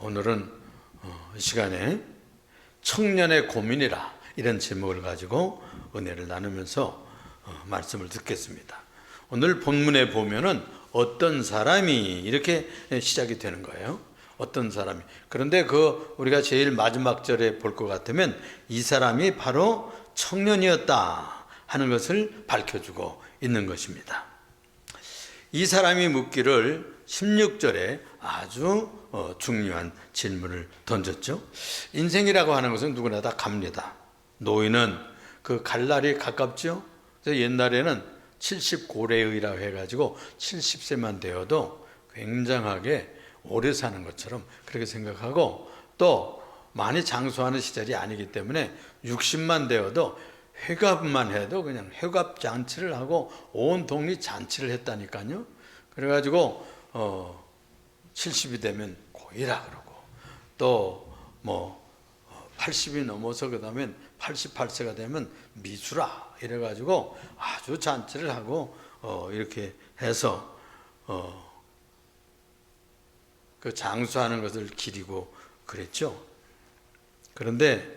오늘은 이 시간에 청년의 고민이라 이런 제목을 가지고 은혜를 나누면서 말씀을 듣겠습니다. 오늘 본문에 보면은 어떤 사람이 이렇게 시작이 되는 거예요. 어떤 사람이. 그런데 우리가 제일 마지막 절에 볼 것 같으면 이 사람이 바로 청년이었다 하는 것을 밝혀주고 있는 것입니다. 이 사람이 묻기를 16절에 아주 중요한 질문을 던졌죠. 인생이라고 하는 것은 누구나 다 갑니다. 노인은 갈 날이 가깝죠. 옛날에는 70고래의라고 해가지고 70세만 되어도 굉장하게 오래 사는 것처럼 그렇게 생각하고, 또 많이 장수하는 시절이 아니기 때문에 60만 되어도 회갑만 해도 그냥 회갑 잔치를 하고 온 동리 잔치를 했다니까요. 그래가지고 70이 되면 고이라 그러고, 또 80이 넘어서 그 다음에 88세가 되면 미수라 이래가지고 아주 잔치를 하고 이렇게 해서 그 장수하는 것을 기리고 그랬죠. 그런데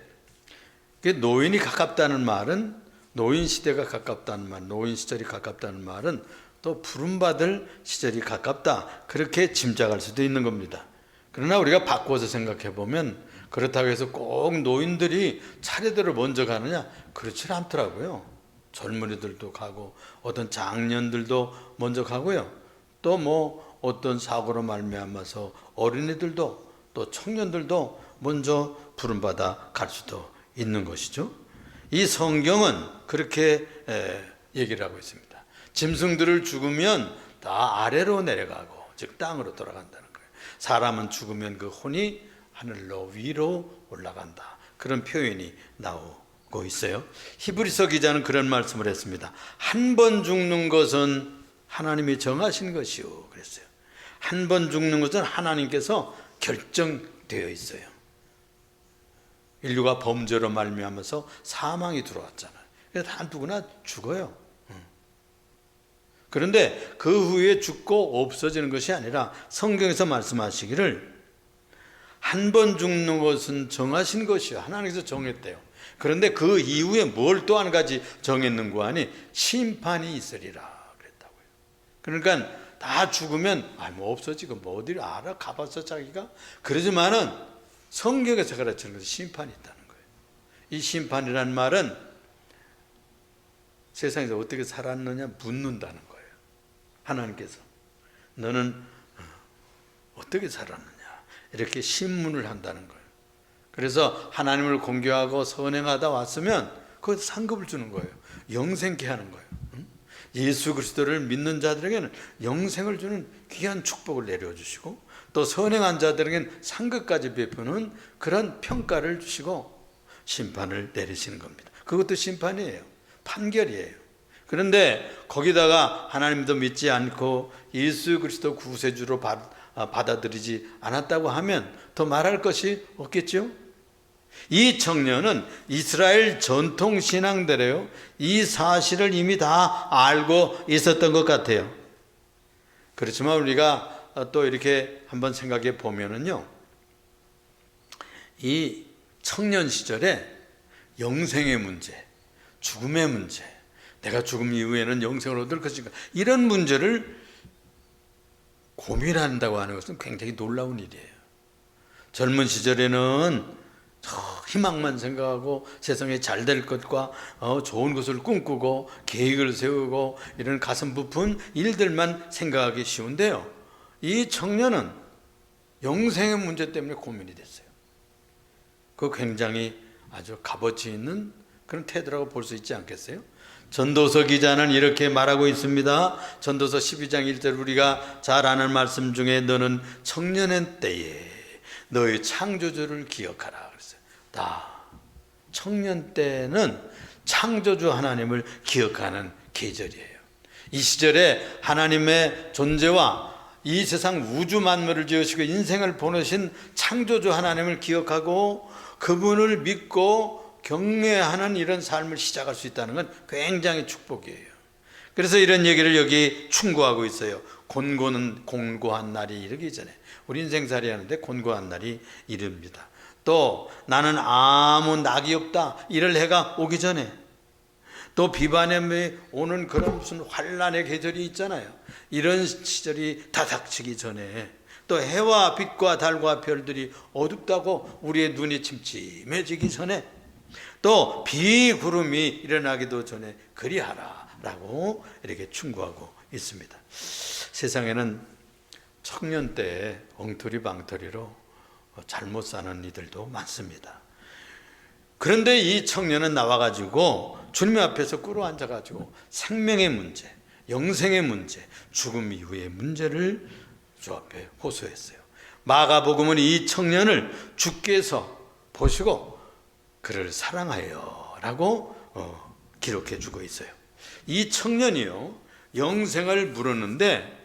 노인이 가깝다는 말은, 노인 시대가 가깝다는 말, 노인 시절이 가깝다는 말은 또 부름받을 시절이 가깝다, 그렇게 짐작할 수도 있는 겁니다. 그러나 우리가 바꿔서 생각해 보면 그렇다고 해서 꼭 노인들이 차례대로 먼저 가느냐, 그렇지 않더라고요. 젊은이들도 가고 어떤 장년들도 먼저 가고요. 또 어떤 사고로 말미암아서 어린이들도 또 청년들도 먼저 부름받아 갈 수도 있는 것이죠. 이 성경은 그렇게 얘기를 하고 있습니다. 짐승들을 죽으면 다 아래로 내려가고, 즉 땅으로 돌아간다는 거예요. 사람은 죽으면 그 혼이 하늘로 위로 올라간다, 그런 표현이 나오고 있어요. 히브리서 기자는 그런 말씀을 했습니다. 한 번 죽는 것은 하나님이 정하신 것이요 그랬어요. 한 번 죽는 것은 하나님께서 결정되어 있어요. 인류가 범죄로 말미암아서 사망이 들어왔잖아요. 그래서 다 누구나 죽어요. 그런데 그 후에 죽고 없어지는 것이 아니라 성경에서 말씀하시기를 한 번 죽는 것은 정하신 것이요, 하나님께서 정했대요. 그런데 그 이후에 뭘 또 한 가지 정했는고 하니 심판이 있으리라 그랬다고요. 그러니까 다 죽으면 없어지고 어디를 알아 가봤어 자기가? 그러지만은 성경에서 가르치는 것은 심판이 있다는 거예요. 이 심판이라는 말은 세상에서 어떻게 살았느냐 묻는다는 거예요. 하나님께서 너는 어떻게 살았느냐 이렇게 신문을 한다는 거예요. 그래서 하나님을 공경하고 선행하다 왔으면 거기서 상급을 주는 거예요. 영생케 하는 거예요. 예수 그리스도를 믿는 자들에게는 영생을 주는 귀한 축복을 내려주시고, 또 선행한 자들에게는 상급까지 베푸는 그런 평가를 주시고 심판을 내리시는 겁니다. 그것도 심판이에요. 판결이에요. 그런데 거기다가 하나님도 믿지 않고 예수 그리스도 구세주로 받아들이지 않았다고 하면 더 말할 것이 없겠죠. 이 청년은 이스라엘 전통 신앙대로요, 이 사실을 이미 다 알고 있었던 것 같아요. 그렇지만 우리가 또 이렇게 한번 생각해 보면은요, 이 청년 시절에 영생의 문제, 죽음의 문제, 내가 죽음 이후에는 영생을 얻을 것인가, 이런 문제를 고민한다고 하는 것은 굉장히 놀라운 일이에요. 젊은 시절에는 희망만 생각하고 세상에 잘 될 것과 좋은 것을 꿈꾸고 계획을 세우고 이런 가슴 부푼 일들만 생각하기 쉬운데요, 이 청년은 영생의 문제 때문에 고민이 됐어요. 그 굉장히 아주 값어치 있는 그런 태도라고 볼 수 있지 않겠어요? 전도서 기자는 이렇게 말하고 있습니다. 전도서 12장 1절, 우리가 잘 아는 말씀 중에 너는 청년의 때에 너의 창조주를 기억하라 그랬어요. 청년 때는 창조주 하나님을 기억하는 계절이에요. 이 시절에 하나님의 존재와 이 세상 우주 만물을 지으시고 인생을 보내신 창조주 하나님을 기억하고 그분을 믿고 경외하는 이런 삶을 시작할 수 있다는 건 굉장히 축복이에요. 그래서 이런 얘기를 여기 충고하고 있어요. 곤고는 곤고한 날이 이르기 전에, 우리 인생살이 하는데 곤고한 날이 이릅니다. 또 나는 아무 낙이 없다 이럴 해가 오기 전에, 또 비바람이 오는 그런 무슨 환란의 계절이 있잖아요. 이런 시절이 다 닥치기 전에, 또 해와 빛과 달과 별들이 어둡다고 우리의 눈이 침침해지기 전에, 또 비구름이 일어나기도 전에 그리하라 라고 이렇게 충고하고 있습니다. 세상에는 청년 때 엉터리방터리로 잘못 사는 이들도 많습니다. 그런데 이 청년은 나와가지고 주님 앞에서 꿇어앉아가지고 생명의 문제, 영생의 문제, 죽음 이후의 문제를 주 앞에 호소했어요. 마가복음은 이 청년을 주께서 보시고 그를 사랑하여 라고 기록해 주고 있어요. 이 청년이요, 영생을 물었는데,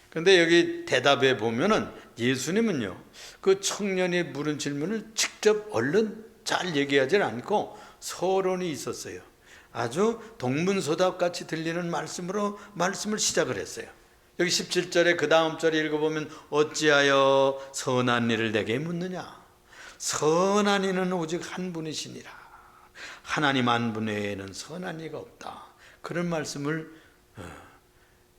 근데 여기 대답해 보면은 예수님은요, 그 청년이 물은 질문을 직접 얼른 잘 얘기하지 않고 서론이 있었어요. 아주 동문서답같이 들리는 말씀으로 말씀을 시작을 했어요. 여기 17절에 그 다음 절에 읽어보면 어찌하여 선한 일을 내게 묻느냐. 선한 이는 오직 한 분이시니라. 하나님 한 분 외에는 선한 이가 없다. 그런 말씀을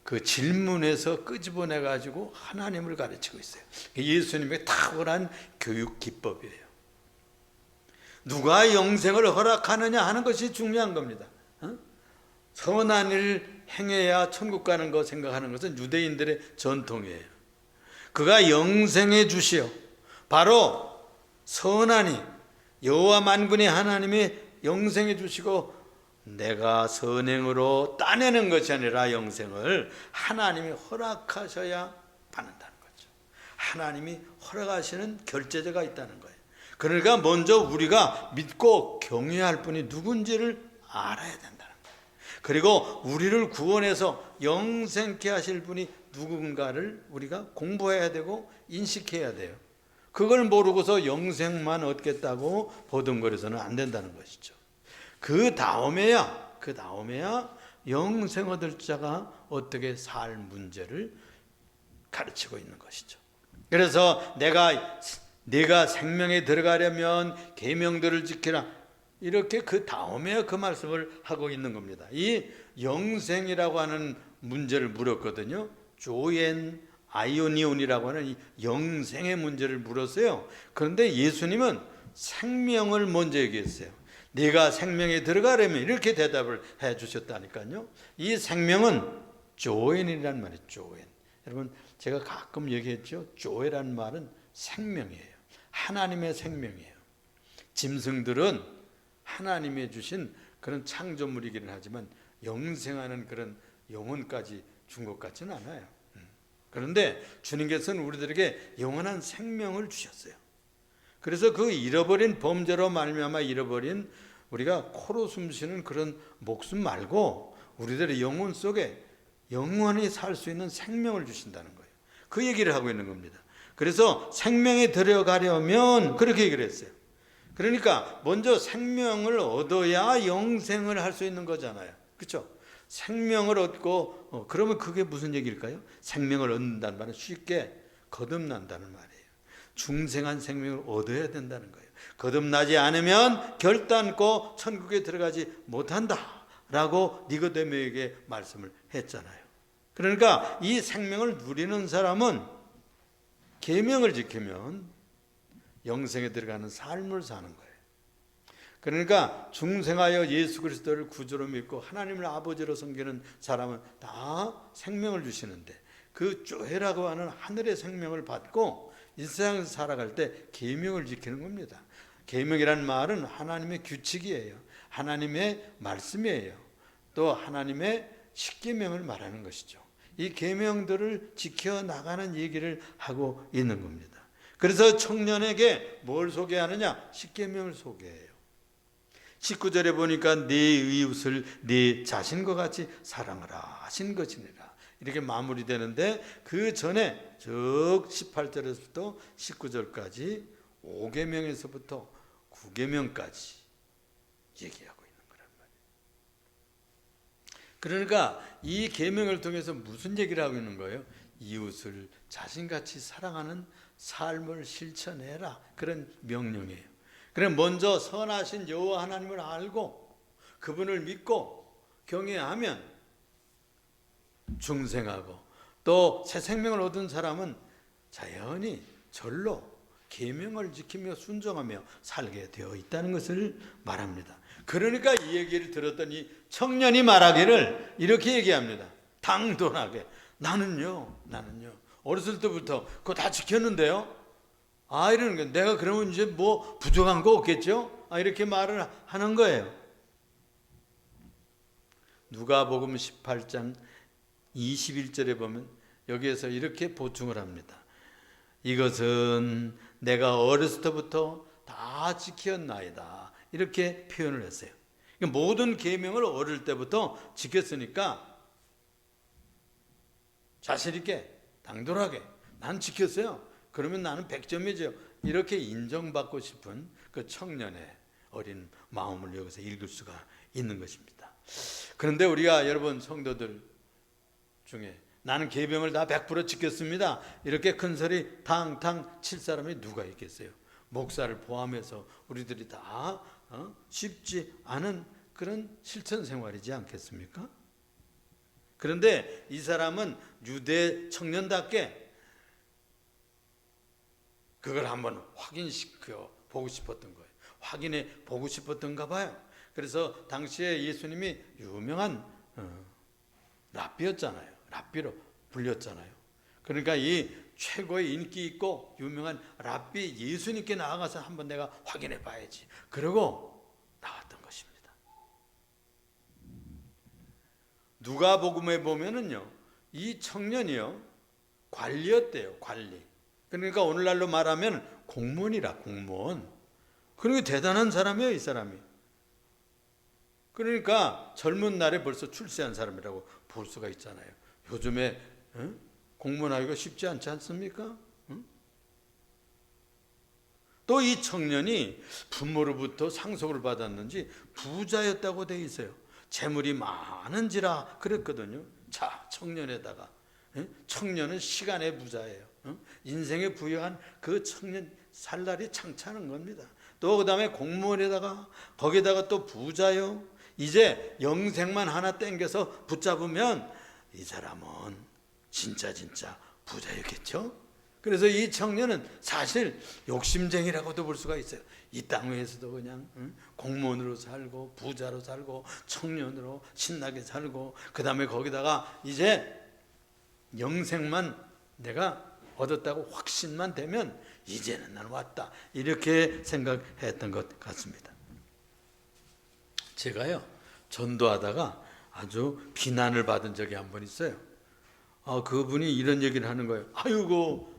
그 질문에서 끄집어내 가지고 하나님을 가르치고 있어요. 예수님의 탁월한 교육 기법이에요. 누가 영생을 허락하느냐 하는 것이 중요한 겁니다. 선한 일 행해야 천국 가는 거 생각하는 것은 유대인들의 전통이에요. 그가 영생해 주시오. 바로 선하니 여호와 만군의 하나님이 영생해 주시고, 내가 선행으로 따내는 것이 아니라 영생을 하나님이 허락하셔야 받는다는 거죠. 하나님이 허락하시는 결제자가 있다는 거예요. 그러니까 먼저 우리가 믿고 경외할 분이 누군지를 알아야 된다는 거예요. 그리고 우리를 구원해서 영생케 하실 분이 누군가를 우리가 공부해야 되고 인식해야 돼요. 그걸 모르고서 영생만 얻겠다고 보듬거려서는 안 된다는 것이죠. 그 다음에야 영생 얻을 자가 어떻게 살 문제를 가르치고 있는 것이죠. 그래서 내가 생명에 들어가려면 계명들을 지키라, 이렇게 그 다음에야 그 말씀을 하고 있는 겁니다. 이 영생이라고 하는 문제를 물었거든요. 조엔 아이오니온이라고 하는 이 영생의 문제를 물었어요. 그런데 예수님은 생명을 먼저 얘기했어요. 네가 생명에 들어가려면, 이렇게 대답을 해 주셨다니까요. 이 생명은 조엔이라는 말이에요. 조엔. 여러분, 제가 가끔 얘기했죠. 조엔이라는 말은 생명이에요. 하나님의 생명이에요. 짐승들은 하나님이 주신 그런 창조물이기는 하지만 영생하는 그런 영혼까지 준 것 같지는 않아요. 그런데 주님께서는 우리들에게 영원한 생명을 주셨어요. 그래서 그 잃어버린, 범죄로 말미암아 잃어버린 우리가 코로 숨쉬는 그런 목숨 말고 우리들의 영혼 속에 영원히 살 수 있는 생명을 주신다는 거예요. 그 얘기를 하고 있는 겁니다. 그래서 생명에 들어가려면 그렇게 얘기를 했어요. 그러니까 먼저 생명을 얻어야 영생을 할 수 있는 거잖아요. 그렇죠? 생명을 얻고 그러면 그게 무슨 얘기일까요? 생명을 얻는다는 말은 쉽게 거듭난다는 말이에요. 중생한 생명을 얻어야 된다는 거예요. 거듭나지 않으면 결단코 천국에 들어가지 못한다 라고 니고데모에게 말씀을 했잖아요. 그러니까 이 생명을 누리는 사람은 계명을 지키면 영생에 들어가는 삶을 사는 거예요. 그러니까 중생하여 예수 그리스도를 구주로 믿고 하나님을 아버지로 섬기는 사람은 다 생명을 주시는데, 그 조회라고 하는 하늘의 생명을 받고 이 세상에서 살아갈 때 계명을 지키는 겁니다. 계명이라는 말은 하나님의 규칙이에요. 하나님의 말씀이에요. 또 하나님의 십계명을 말하는 것이죠. 이 계명들을 지켜나가는 얘기를 하고 있는 겁니다. 그래서 청년에게 뭘 소개하느냐? 십계명을 소개해요. 19절에 보니까 네 이웃을 네 자신과 같이 사랑하라 하신 것이니라, 이렇게 마무리되는데, 그 전에 즉 18절에서부터 19절까지 5계명에서부터 9계명까지 얘기하고 있는 거란 말이에요. 그러니까 이 계명을 통해서 무슨 얘기를 하고 있는 거예요? 이웃을 자신같이 사랑하는 삶을 실천해라, 그런 명령이에요. 그래, 먼저 선하신 여호와 하나님을 알고 그분을 믿고 경외하면 중생하고 또 새 생명을 얻은 사람은 자연히 절로 계명을 지키며 순종하며 살게 되어 있다는 것을 말합니다. 그러니까 이 얘기를 들었던 이 청년이 말하기를 이렇게 얘기합니다. 당돌하게 나는요 어렸을 때부터 그거 다 지켰는데요. 이러는 거예요. 내가 그러면 이제 뭐 부족한 거 없겠죠? 이렇게 말을 하는 거예요. 누가복음 18장 21절에 보면 여기에서 이렇게 보충을 합니다. 이것은 내가 어렸을 때부터 다 지켰나이다, 이렇게 표현을 했어요. 모든 계명을 어릴 때부터 지켰으니까 자신 있게 당돌하게 난 지켰어요. 그러면 나는 100점이죠. 이렇게 인정받고 싶은 그 청년의 어린 마음을 여기서 읽을 수가 있는 것입니다. 그런데 우리가 여러분 성도들 중에 나는 계명을 다 100% 지켰습니다, 이렇게 큰 소리 탕탕 칠 사람이 누가 있겠어요? 목사를 포함해서 우리들이 다 쉽지 않은 그런 실천 생활이지 않겠습니까? 그런데 이 사람은 유대 청년답게 그걸 한번 확인시켜 보고 싶었던 거예요. 확인해 보고 싶었던가 봐요. 그래서 당시에 예수님이 유명한 랍비였잖아요. 랍비로 불렸잖아요. 그러니까 이 최고의 인기 있고 유명한 랍비 예수님께 나아가서 한번 내가 확인해 봐야지, 그러고 나왔던 것입니다. 누가복음에 보면은요, 이 청년이요 관리였대요. 관리. 그러니까 오늘날로 말하면 공무원이라, 공무원. 그리고 대단한 사람이에요, 이 사람이. 그러니까 젊은 날에 벌써 출세한 사람이라고 볼 수가 있잖아요. 요즘에 공무원하기가 쉽지 않지 않습니까? 또 이 청년이 부모로부터 상속을 받았는지 부자였다고 돼 있어요. 재물이 많은지라 그랬거든요. 자, 청년에다가 청년은 시간의 부자예요. 인생에 부여한 그 청년 살 날이 창창한 겁니다. 또 그 다음에 공무원에다가 거기다가 또 부자요. 이제 영생만 하나 땡겨서 붙잡으면 이 사람은 진짜 부자였겠죠. 그래서 이 청년은 사실 욕심쟁이라고도 볼 수가 있어요. 이 땅 위에서도 그냥 공무원으로 살고 부자로 살고 청년으로 신나게 살고, 그 다음에 거기다가 이제 영생만 내가 얻었다고 확신만 되면 이제는 난 왔다, 이렇게 생각했던 것 같습니다. 제가요 전도하다가 아주 비난을 받은 적이 한 번 있어요. 그분이 이런 얘기를 하는 거예요. 아이고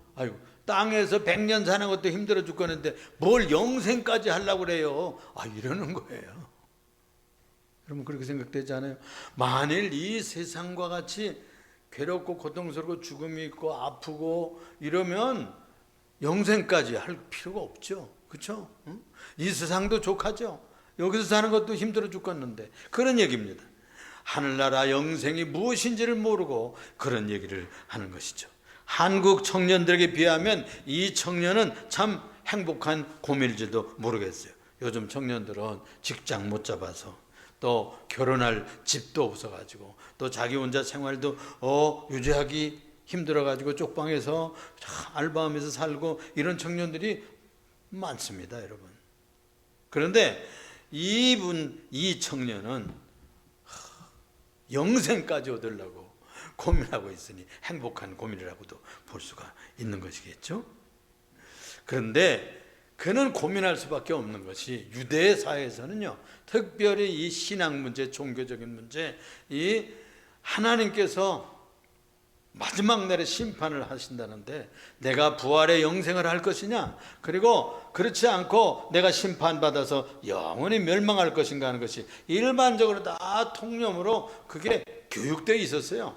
땅에서 100년 사는 것도 힘들어 죽겠는데 뭘 영생까지 하려고 그래요. 이러는 거예요. 여러분 그렇게 생각되지 않아요? 만일 이 세상과 같이 괴롭고 고통스럽고 죽음이 있고 아프고 이러면 영생까지 할 필요가 없죠. 그렇죠? 이 세상도 족하죠. 여기서 사는 것도 힘들어 죽겠는데, 그런 얘기입니다. 하늘나라 영생이 무엇인지를 모르고 그런 얘기를 하는 것이죠. 한국 청년들에게 비하면 이 청년은 참 행복한 고민일지도 모르겠어요. 요즘 청년들은 직장 못 잡아서, 또 결혼할 집도 없어가지고, 또 자기 혼자 생활도 유지하기 힘들어가지고 쪽방에서 알바하면서 살고, 이런 청년들이 많습니다, 여러분. 그런데 이 청년은 영생까지 얻으려고 고민하고 있으니 행복한 고민이라고도 볼 수가 있는 것이겠죠. 그런데 그는 고민할 수밖에 없는 것이, 유대 사회에서는요 특별히 이 신앙 문제, 종교적인 문제, 이 하나님께서 마지막 날에 심판을 하신다는데 내가 부활의 영생을 할 것이냐, 그리고 그렇지 않고 내가 심판받아서 영원히 멸망할 것인가 하는 것이 일반적으로 다 통념으로 그게 교육되어 있었어요.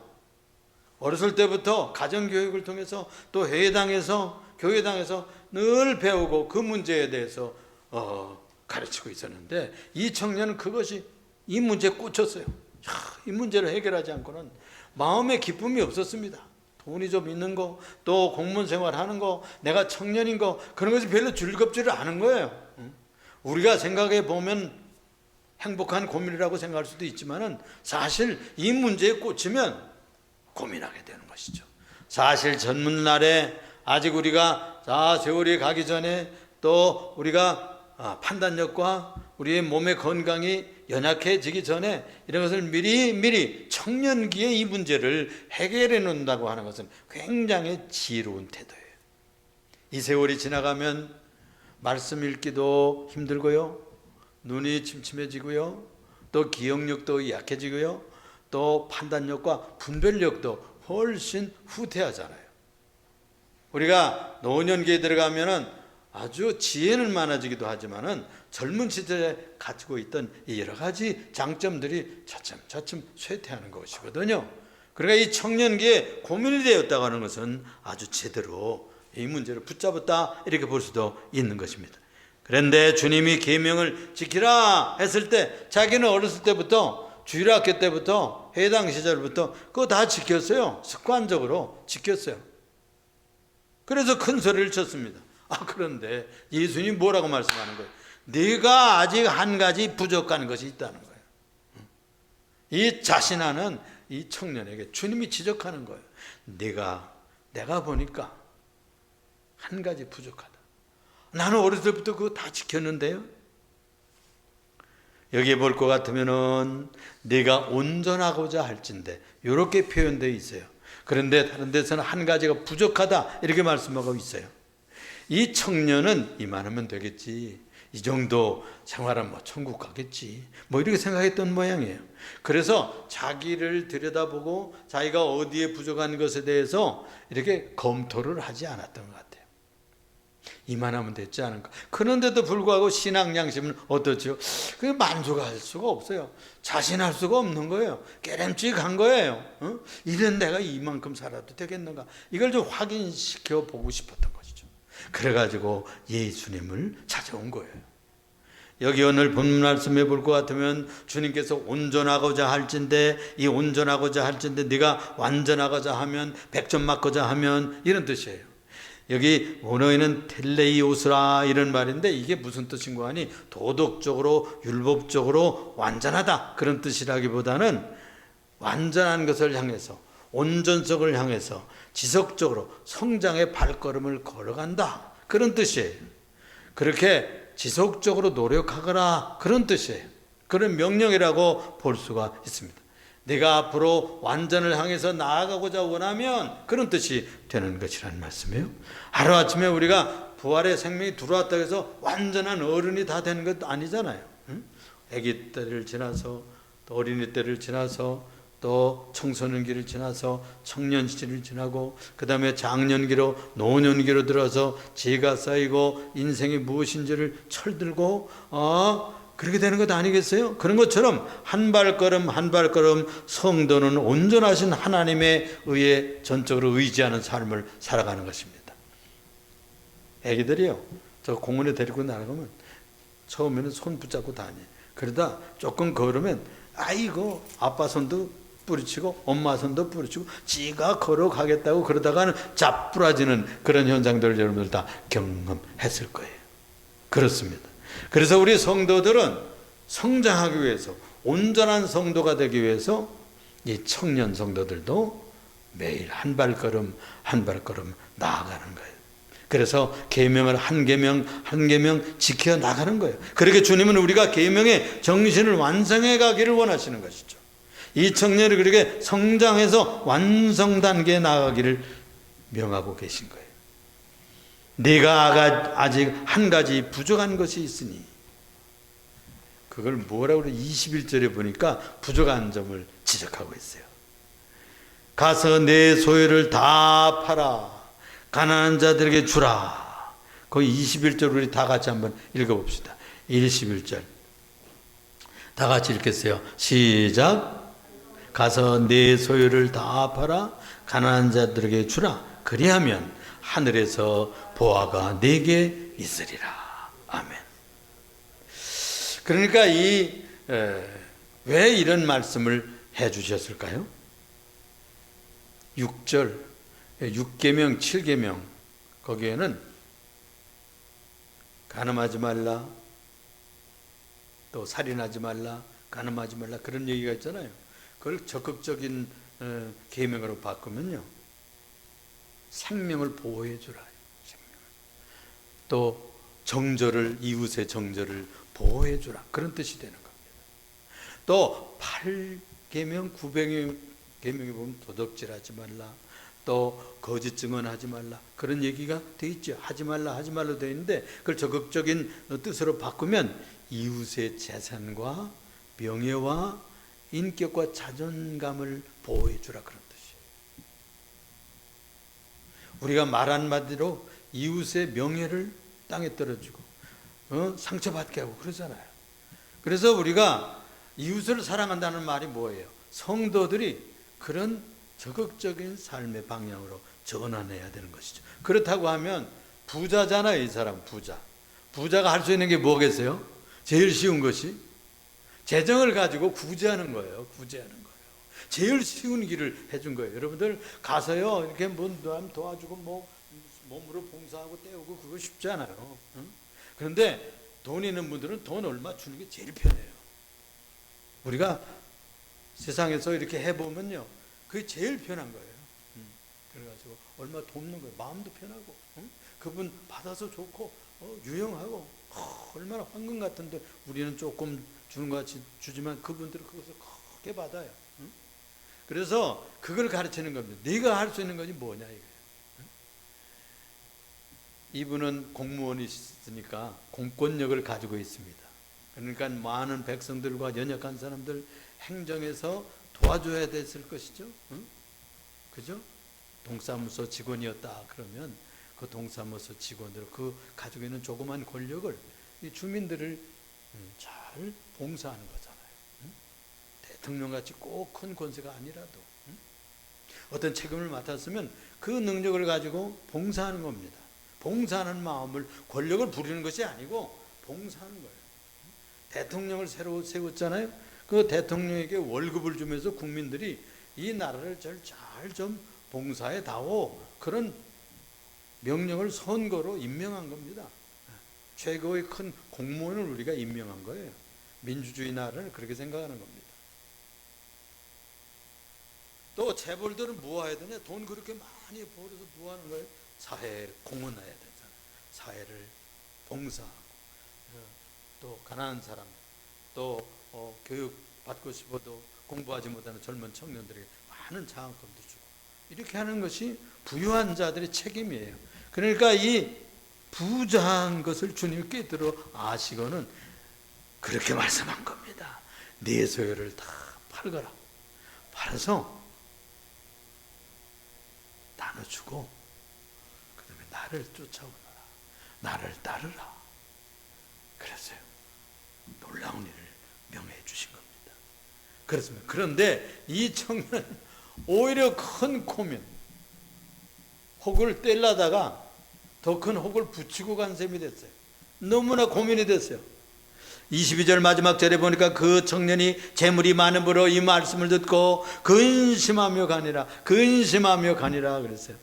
어렸을 때부터 가정교육을 통해서 또 교회당에서 늘 배우고 그 문제에 대해서 가르치고 있었는데, 이 청년은 그것이 이 문제에 꽂혔어요. 이 문제를 해결하지 않고는 마음의 기쁨이 없었습니다. 돈이 좀 있는 거, 또 공무원 생활하는 거, 내가 청년인 거, 그런 것이 별로 즐겁지를 않은 거예요. 우리가 생각해 보면 행복한 고민이라고 생각할 수도 있지만은 사실 이 문제에 꽂히면 고민하게 되는 것이죠. 사실 젊은 날에 아직 우리가 세월이 가기 전에 또 우리가 판단력과 우리의 몸의 건강이 연약해지기 전에 이런 것을 미리 청년기에 이 문제를 해결해 놓는다고 하는 것은 굉장히 지혜로운 태도예요. 이 세월이 지나가면 말씀 읽기도 힘들고요, 눈이 침침해지고요, 또 기억력도 약해지고요, 또 판단력과 분별력도 훨씬 후퇴하잖아요. 우리가 노년기에 들어가면은 아주 지혜는 많아지기도 하지만은 젊은 시절에 가지고 있던 이 여러 가지 장점들이 차츰 쇠퇴하는 것이거든요. 그러니까 이 청년기에 고민이 되었다고 하는 것은 아주 제대로 이 문제를 붙잡았다, 이렇게 볼 수도 있는 것입니다. 그런데 주님이 계명을 지키라 했을 때 자기는 어렸을 때부터 주일학교 때부터 해당 시절부터 그거 다 지켰어요. 습관적으로 지켰어요. 그래서 큰 소리를 쳤습니다. 그런데 예수님이 뭐라고 말씀하는 거예요? 네가 아직 한 가지 부족한 것이 있다는 거예요. 이 자신하는 이 청년에게 주님이 지적하는 거예요. 내가 보니까 한 가지 부족하다. 나는 어렸을 때부터 그거 다 지켰는데요. 여기에 볼 것 같으면은 네가 온전하고자 할진대, 이렇게 표현되어 있어요. 그런데 다른 데서는 한 가지가 부족하다, 이렇게 말씀하고 있어요. 이 청년은 이만하면 되겠지, 이 정도 생활하면 천국 가겠지, 이렇게 생각했던 모양이에요. 그래서 자기를 들여다보고 자기가 어디에 부족한 것에 대해서 이렇게 검토를 하지 않았던 것 같아요. 이만하면 됐지 않을까. 그런데도 불구하고 신앙 양심은 어떻죠? 그게 만족할 수가 없어요. 자신할 수가 없는 거예요. 깨름직한 거예요. 이런 내가 이만큼 살아도 되겠는가, 이걸 좀 확인시켜 보고 싶었던 것이죠. 그래가지고 예수님을 찾아온 거예요. 여기 오늘 본문 말씀해 볼 것 같으면 주님께서 온전하고자 할진대, 이 온전하고자 할진대 네가 완전하고자 하면, 100점 맞고자 하면, 이런 뜻이에요. 여기 원어에는 텔레이오스라 이런 말인데 이게 무슨 뜻인가 하니 도덕적으로 율법적으로 완전하다, 그런 뜻이라기보다는 완전한 것을 향해서, 온전성을 향해서 지속적으로 성장의 발걸음을 걸어간다, 그런 뜻이에요. 그렇게 지속적으로 노력하거라, 그런 뜻이에요. 그런 명령이라고 볼 수가 있습니다. 내가 앞으로 완전을 향해서 나아가고자 원하면, 그런 뜻이 되는 것이라는 말씀이에요. 하루아침에 우리가 부활의 생명이 들어왔다고 해서 완전한 어른이 다 되는 것도 아니잖아요. 아기 때를 지나서 또 어린이 때를 지나서 또 청소년기를 지나서 청년 시절을 지나고 그 다음에 장년기로 노년기로 들어서 지혜가 쌓이고 인생이 무엇인지를 철들고 그렇게 되는 것 아니겠어요? 그런 것처럼 한 발걸음 한 발걸음 성도는 온전하신 하나님에 의해 전적으로 의지하는 삶을 살아가는 것입니다. 애기들이요, 저 공원에 데리고 나가면 처음에는 손 붙잡고 다녀. 그러다 조금 걸으면 아이고 아빠 손도 뿌리치고 엄마 손도 뿌리치고 지가 걸어가겠다고 그러다가는 자뿌라지는 그런 현상들을 여러분들 다 경험했을 거예요. 그렇습니다. 그래서 우리 성도들은 성장하기 위해서, 온전한 성도가 되기 위해서 이 청년 성도들도 매일 한 발걸음 한 발걸음 나아가는 거예요. 그래서 계명을 한 계명 한 계명 지켜 나가는 거예요. 그렇게 주님은 우리가 계명의 정신을 완성해 가기를 원하시는 것이죠. 이 청년이 그렇게 성장해서 완성 단계에 나아가기를 명하고 계신 거예요. 네가 아직 한 가지 부족한 것이 있으니, 그걸 뭐라고 그래? 21절에 보니까 부족한 점을 지적하고 있어요. 가서 내 소유를 다 팔아 가난한 자들에게 주라. 거기 21절 우리 다 같이 한번 읽어봅시다. 21절 다 같이 읽겠어요. 시작. 가서 내 소유를 다 팔아 가난한 자들에게 주라. 그리하면 하늘에서 보화가 내게 있으리라. 아멘. 그러니까 왜 이런 말씀을 해 주셨을까요? 6절 6계명 7계명 거기에는 간음하지 말라, 또 살인하지 말라, 간음하지 말라 그런 얘기가 있잖아요. 그걸 적극적인 계명으로 바꾸면요, 생명을 보호해 주라. 또 정절을, 이웃의 정절을 보호해 주라, 그런 뜻이 되는 겁니다. 또 8계명 9계명에 보면 도둑질하지 말라, 또 거짓 증언하지 말라 그런 얘기가 돼 있죠. 하지 말라 돼 있는데 그걸 적극적인 뜻으로 바꾸면 이웃의 재산과 명예와 인격과 자존감을 보호해 주라, 그런 뜻이에요. 우리가 말 한마디로 이웃의 명예를 땅에 떨어지고 상처받게 하고 그러잖아요. 그래서 우리가 이웃을 사랑한다는 말이 뭐예요? 성도들이 그런 적극적인 삶의 방향으로 전환해야 되는 것이죠. 그렇다고 하면 부자잖아요. 이 사람 부자가 할 수 있는 게 뭐겠어요? 제일 쉬운 것이 재정을 가지고 구제하는 거예요. 제일 쉬운 길을 해준 거예요. 여러분들 가서요, 이렇게 뭐 도와주고 뭐 몸으로 봉사하고 떼우고 그거 쉽지 않아요. 응? 그런데 돈 있는 분들은 돈 얼마 주는 게 제일 편해요. 우리가 세상에서 이렇게 해보면요, 그게 제일 편한 거예요. 그래가지고 얼마 돕는 거예요. 마음도 편하고, 그분 받아서 좋고, 유용하고, 얼마나 황금 같은데 우리는 조금 주는 것 같이 주지만 그분들은 그것을 크게 받아요. 그래서 그걸 가르치는 겁니다. 네가 할 수 있는 것이 뭐냐 이거예요. 이분은 공무원이시니까 공권력을 가지고 있습니다. 그러니까 많은 백성들과 연약한 사람들 행정에서 도와줘야 됐을 것이죠. 그죠? 동사무소 직원이었다 그러면 그 동사무소 직원들, 그 가지고 있는 조그만 권력을 이 주민들을 잘 봉사하는 거잖아요. 대통령같이 꼭 큰 권세가 아니라도 어떤 책임을 맡았으면 그 능력을 가지고 봉사하는 겁니다. 봉사하는 마음을, 권력을 부리는 것이 아니고 봉사하는 거예요. 대통령을 새로 세웠잖아요. 그 대통령에게 월급을 주면서 국민들이 이 나라를 잘 좀 봉사해 다오, 그런 명령을 선거로 임명한 겁니다. 최고의 큰 공무원을 우리가 임명한 거예요. 민주주의 나라를 그렇게 생각하는 겁니다. 또 재벌들은 뭐 해야 되냐? 돈 그렇게 많이 벌어서 뭐 하는 거예요? 사회에 공헌해야 되잖아요. 사회를 봉사하고, 또 가난한 사람, 또 교육 받고 싶어도 공부하지 못하는 젊은 청년들에게 많은 장학금도 주고, 이렇게 하는 것이 부유한 자들의 책임이에요. 그러니까 이 부자한 것을 주님이 깨달아 아시고는 그렇게 말씀한 겁니다. 네 소유를 다 팔거라. 팔아서 나눠주고 그 다음에 나를 쫓아오너라, 나를 따르라. 그랬어요. 놀라운 일을 명해 주신 겁니다. 그렇습니다. 그런데 이 청년은 오히려 큰 고민, 혹을 떼려다가 더 큰 혹을 붙이고 간 셈이 됐어요. 너무나 고민이 됐어요. 22절 마지막 절에 보니까 그 청년이 재물이 많음으로 이 말씀을 듣고 근심하며 가니라 그랬어요.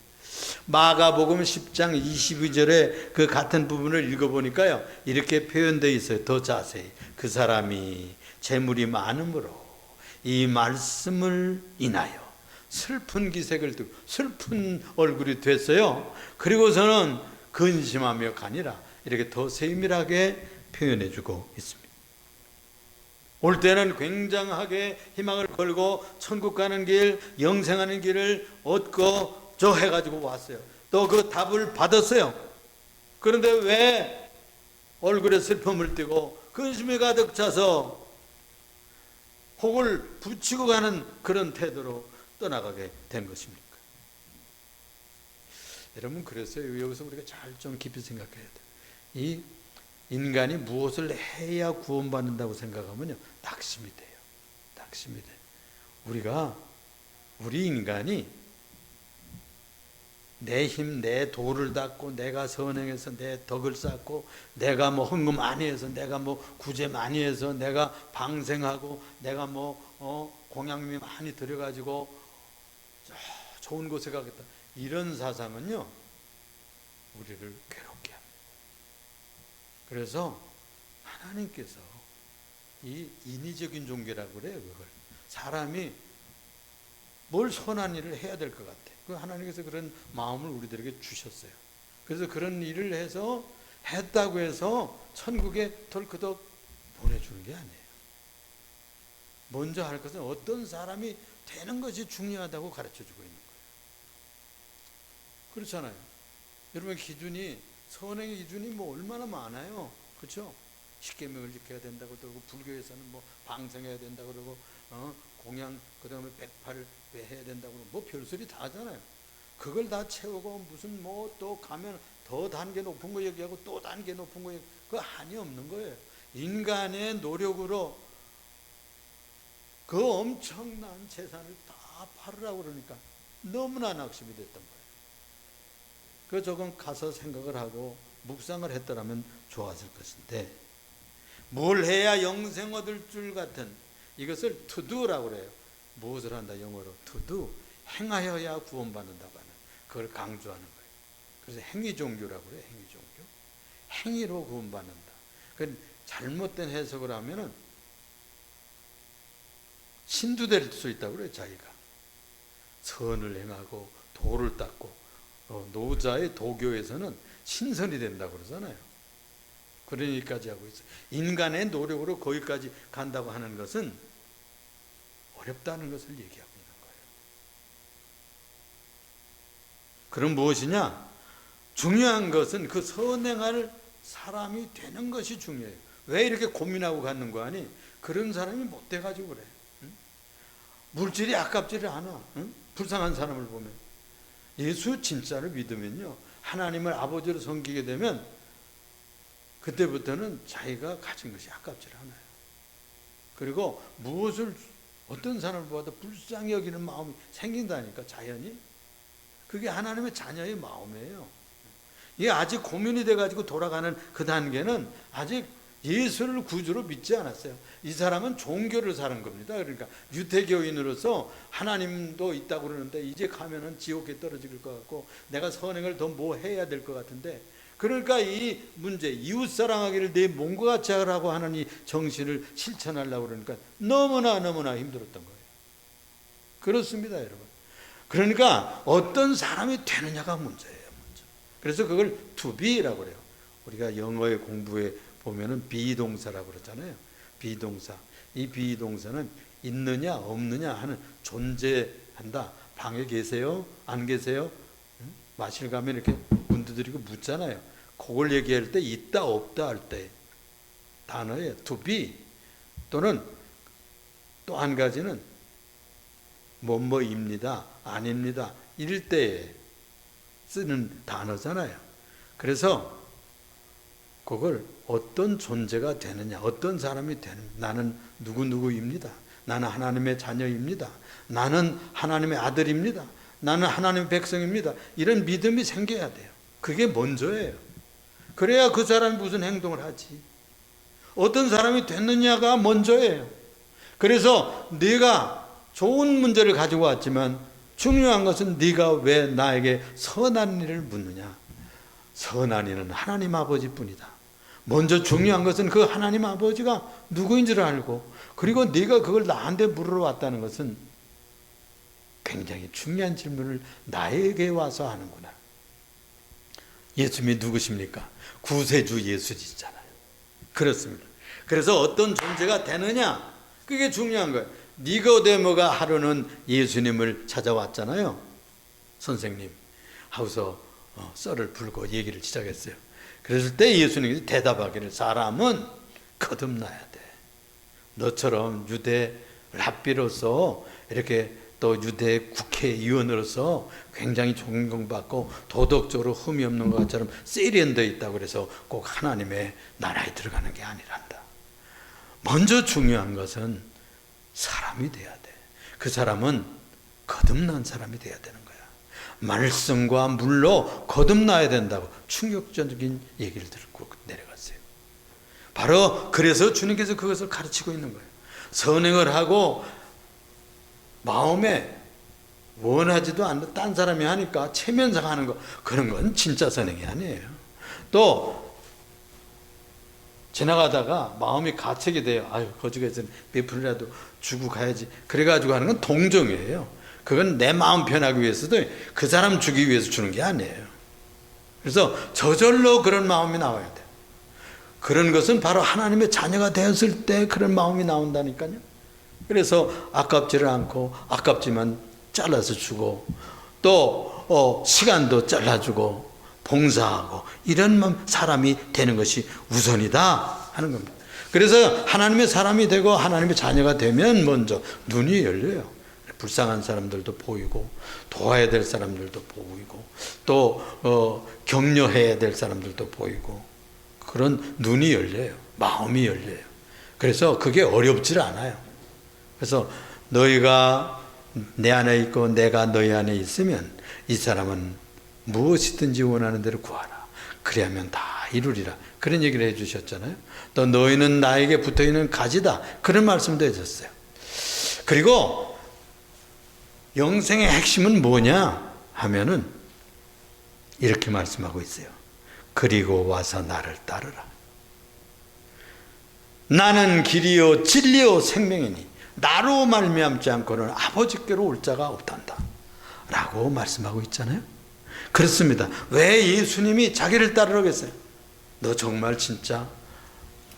마가복음 10장 22절에 그 같은 부분을 읽어보니까요, 이렇게 표현되어 있어요. 더 자세히. 그 사람이 재물이 많음으로 이 말씀을 인하여 슬픈 기색을 띠고 슬픈 얼굴이 됐어요. 그리고서는 근심하며 가니라, 이렇게 더 세밀하게 표현해 주고 있습니다. 올 때는 굉장하게 희망을 걸고 천국 가는 길, 영생하는 길을 얻고 저 해가지고 왔어요. 또 그 답을 받았어요. 그런데 왜 얼굴에 슬픔을 띠고 근심이 가득 차서 혹을 붙이고 가는 그런 태도로 떠나가게 된 것입니까? 여러분, 그래서요, 여기서 우리가 잘 좀 깊이 생각해야 돼요. 이 인간이 무엇을 해야 구원받는다고 생각하면요, 낙심이 돼요. 우리 인간이 내 힘, 내 도를 닦고 내가 선행해서 내 덕을 쌓고 내가 뭐 헌금 많이 해서 내가 뭐 구제 많이 해서 내가 방생하고 내가 공양미 많이 들여가지고 좋은 곳에 가겠다. 이런 사상은요 우리를 괴롭게 합니다. 그래서 하나님께서 이 인위적인 종교라고 그래요. 그걸 사람이 뭘 선한 일을 해야 될 것 같아. 그 하나님께서 그런 마음을 우리들에게 주셨어요. 그래서 그런 일을 해서 했다고 해서 천국에 덜커덕 보내주는 게 아니에요. 먼저 할 것은 어떤 사람이 되는 것이 중요하다고 가르쳐주고 있는 거예요. 그렇잖아요. 여러분 기준이 선행의 기준이 뭐 얼마나 많아요. 그렇죠? 십계명을 지켜야 된다고 그러고 불교에서는 뭐 방생해야 된다고 그러고 공양 그다음에 108 해야 된다고 그러고 뭐 별소리 다 하잖아요. 그걸 다 채우고 무슨 뭐 또 가면 더 단계 높은 거 얘기하고 또 단계 높은 거 얘기하고 그거 한이 없는 거예요. 인간의 노력으로 그 엄청난 재산을 다 팔으라고 그러니까 너무나 낙심이 됐던 거예요. 그 조금 가서 생각을 하고 묵상을 했더라면 좋았을 것인데 뭘 해야 영생 얻을 줄 같은 이것을 to do라고 그래요. 무엇을 한다 영어로 to do 행하여야 구원받는다고 하는 그걸 강조하는 거예요. 그래서 행위 종교라고 그래요. 행위 종교. 행위로 구원받는다. 그 잘못된 해석을 하면은 신도 될 수 있다고 그래요. 자기가 선을 행하고 도를 닦고 노자의 도교에서는 신선이 된다고 그러잖아요. 그런 일까지 하고 있어요. 인간의 노력으로 거기까지 간다고 하는 것은 어렵다는 것을 얘기하고 있는 거예요. 그럼 무엇이냐? 중요한 것은 그 선행할 사람이 되는 것이 중요해요. 왜 이렇게 고민하고 갖는 거 아니? 그런 사람이 못 돼가지고 그래. 응? 물질이 아깝지를 않아. 응? 불쌍한 사람을 보면. 예수 진짜를 믿으면요. 하나님을 아버지로 섬기게 되면 그때부터는 자기가 가진 것이 아깝지를 않아요. 그리고 무엇을 어떤 사람을 보아도 불쌍히 여기는 마음이 생긴다니까 자연히. 그게 하나님의 자녀의 마음이에요. 이게 아직 고민이 돼가지고 돌아가는 그 단계는 아직 예수를 구주로 믿지 않았어요. 이 사람은 종교를 사는 겁니다. 그러니까 유태교인으로서 하나님도 있다고 그러는데 이제 가면은 지옥에 떨어질 것 같고 내가 선행을 더 뭐 해야 될 것 같은데 그러니까 이 문제 이웃사랑하기를 내 몸과 같이 하라고 하는 이 정신을 실천하려고 그러니까 너무나 힘들었던 거예요. 그렇습니다 여러분. 그러니까 어떤 사람이 되느냐가 문제예요. 문제. 그래서 그걸 to be라고 그래요. 우리가 영어의 공부에 보면은 비동사라고 그러잖아요. 비동사. 이 비동사는 있느냐 없느냐 하는 존재한다. 방에 계세요? 안 계세요? 마실 가면 이렇게 문 두드리고 묻잖아요. 그걸 얘기할 때 있다 없다 할 때 단어예요. to be 또는 또 한 가지는 뭐뭐입니다. 아닙니다. 이럴 때 쓰는 단어잖아요. 그래서 그걸 어떤 존재가 되느냐 어떤 사람이 되는 나는 누구누구입니다. 나는 하나님의 자녀입니다. 나는 하나님의 아들입니다. 나는 하나님의 백성입니다. 이런 믿음이 생겨야 돼요. 그게 먼저예요. 그래야 그 사람이 무슨 행동을 하지. 어떤 사람이 됐느냐가 먼저예요. 그래서 네가 좋은 문제를 가지고 왔지만 중요한 것은 네가 왜 나에게 선한 일을 묻느냐. 선한 이는 하나님 아버지뿐이다. 먼저 중요한 것은 그 하나님 아버지가 누구인 줄 알고 그리고 네가 그걸 나한테 물으러 왔다는 것은 굉장히 중요한 질문을 나에게 와서 하는구나. 예수님이 누구십니까? 구세주 예수지잖아요. 그렇습니다. 그래서 어떤 존재가 되느냐 그게 중요한 거예요. 니고데모가 하루는 예수님을 찾아왔잖아요. 선생님 하고서 썰을 풀고 얘기를 시작했어요. 그랬을 때 예수님이 대답하기를 사람은 거듭나야 돼. 너처럼 유대 랍비로서 이렇게 또 유대 국회의원으로서 굉장히 존경받고 도덕적으로 흠이 없는 것처럼 세련되어 있다고 그래서 꼭 하나님의 나라에 들어가는 게 아니란다. 먼저 중요한 것은 사람이 돼야 돼. 그 사람은 거듭난 사람이 돼야 되는 거야. 말씀과 물로 거듭나야 된다고 충격적인 얘기를 듣고 내려갔어요. 바로 그래서 주님께서 그것을 가르치고 있는 거예요. 선행을 하고 마음에 원하지도 않는 딴 사람이 하니까 체면상 하는 거, 그런 건 진짜 선행이 아니에요. 또 지나가다가 마음이 가책이 돼요. 아유, 거지에서는 몇 푼이라도 주고 가야지. 그래가지고 하는 건 동정이에요. 그건 내 마음 편하기 위해서도 그 사람 주기 위해서 주는 게 아니에요. 그래서 저절로 그런 마음이 나와야 돼요. 그런 것은 바로 하나님의 자녀가 되었을 때 그런 마음이 나온다니까요. 그래서 아깝지를 않고 아깝지만 잘라서 주고, 또 시간도 잘라주고 봉사하고 이런 사람이 되는 것이 우선이다 하는 겁니다. 그래서 하나님의 사람이 되고 하나님의 자녀가 되면 먼저 눈이 열려요. 불쌍한 사람들도 보이고 도와야 될 사람들도 보이고 또 격려해야 될 사람들도 보이고, 그런 눈이 열려요. 마음이 열려요. 그래서 그게 어렵지 않아요. 그래서 너희가 내 안에 있고 내가 너희 안에 있으면 이 사람은 무엇이든지 원하는 대로 구하라. 그리하면 다 이루리라. 그런 얘기를 해 주셨잖아요. 또 너희는 나에게 붙어있는 가지다. 그런 말씀도 해줬어요. 그리고 영생의 핵심은 뭐냐 하면은 이렇게 말씀하고 있어요. 그리고 와서 나를 따르라. 나는 길이요 진리요 생명이니 나로 말미암지 않고는 아버지께로 올 자가 없단다 라고 말씀하고 있잖아요. 그렇습니다. 왜 예수님이 자기를 따르라고 했어요? 너 정말 진짜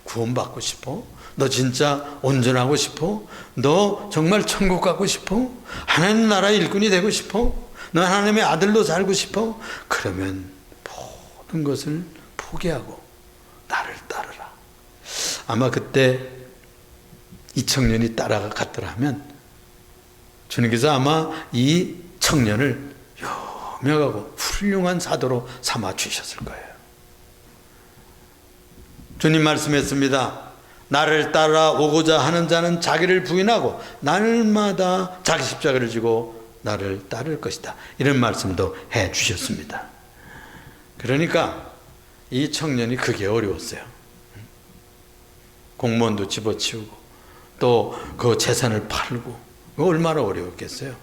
구원받고 싶어? 너 진짜 온전하고 싶어? 너 정말 천국 가고 싶어? 하나님 나라의 일꾼이 되고 싶어? 너 하나님의 아들로 살고 싶어? 그러면 모든 것을 포기하고 나를 따르라. 아마 그때 이 청년이 따라갔더라면 주님께서 아마 이 청년을 유명하고 훌륭한 사도로 삼아 주셨을 거예요. 주님 말씀했습니다. 나를 따라오고자 하는 자는 자기를 부인하고 날마다 자기 십자가를 지고 나를 따를 것이다. 이런 말씀도 해 주셨습니다. 그러니까 이 청년이 그게 어려웠어요. 공무원도 집어치우고 또 그 재산을 팔고, 얼마나 어려웠겠어요.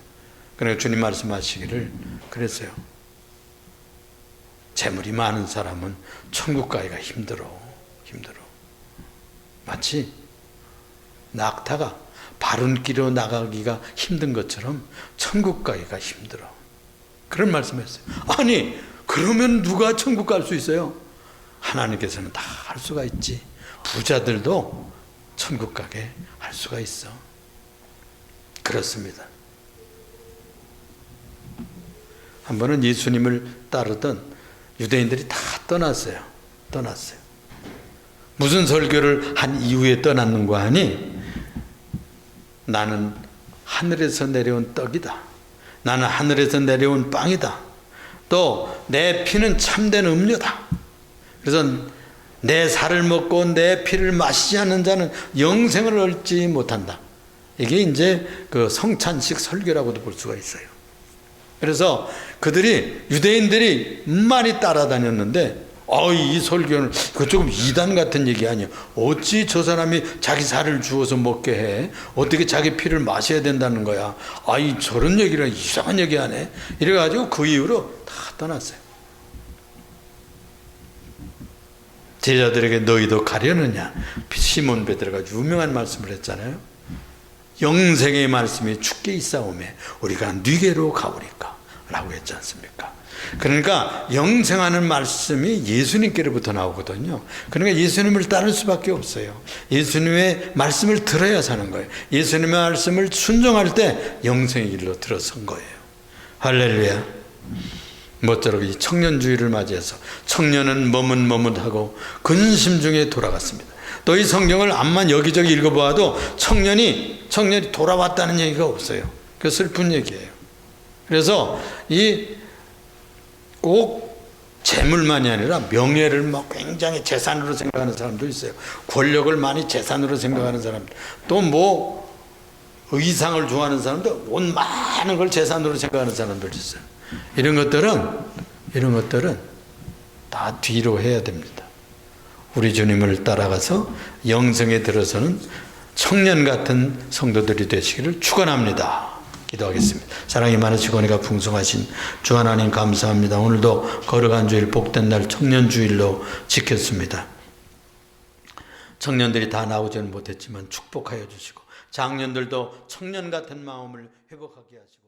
그러니까 주님 말씀하시기를 그랬어요. 재물이 많은 사람은 천국 가기가 힘들어. 마치 낙타가 바른 길로 나가기가 힘든 것처럼 천국 가기가 힘들어. 그런 말씀했어요. 아니, 그러면 누가 천국 갈 수 있어요? 하나님께서는 다 할 수가 있지. 부자들도 천국 가게 할 수가 있어. 그렇습니다. 한 번은 예수님을 따르던 유대인들이 다 떠났어요. 무슨 설교를 한 이후에 떠났는가 하니, 나는 하늘에서 내려온 떡이다. 나는 하늘에서 내려온 빵이다. 또 내 피는 참된 음료다. 그래서 내 살을 먹고 내 피를 마시지 않는 자는 영생을 얻지 못한다. 이게 이제 그 성찬식 설교라고도 볼 수가 있어요. 그래서 유대인들이 많이 따라다녔는데, 이 설교는 그 조금 이단 같은 얘기 아니에요. 어찌 저 사람이 자기 살을 주어서 먹게 해? 어떻게 자기 피를 마셔야 된다는 거야? 저런 얘기를 이상한 얘기 하네. 이래가지고 그 이후로 다 떠났어요. 제자들에게 너희도 가려느냐? 시몬 베드로가 유명한 말씀을 했잖아요. 영생의 말씀이 주께 있사오매 우리가 네게로 가오리까? 라고 했지 않습니까? 그러니까 영생하는 말씀이 예수님께로부터 나오거든요. 그러니까 예수님을 따를 수밖에 없어요. 예수님의 말씀을 들어야 사는 거예요. 예수님의 말씀을 순종할 때 영생의 길로 들어선 거예요. 할렐루야. 모쪼록 이 청년주의를 맞이해서 청년은 머뭇머뭇하고 근심 중에 돌아갔습니다. 또 이 성경을 암만 여기저기 읽어보아도 청년이 돌아왔다는 얘기가 없어요. 그 슬픈 얘기예요. 그래서 꼭 재물만이 아니라 명예를 굉장히 재산으로 생각하는 사람도 있어요. 권력을 많이 재산으로 생각하는 사람들, 또 의상을 좋아하는 사람도 온 많은 걸 재산으로 생각하는 사람들 있어요. 이런 것들은 다 뒤로 해야 됩니다. 우리 주님을 따라가서 영성에 들어서는 청년 같은 성도들이 되시기를 축원합니다. 기도하겠습니다. 사랑이 많으시고 은혜가 풍성하신 주 하나님 감사합니다. 오늘도 거룩한 주일 복된 날 청년주일로 지켰습니다. 청년들이 다 나오지는 못했지만 축복하여 주시고 장년들도 청년 같은 마음을 회복하게 하시고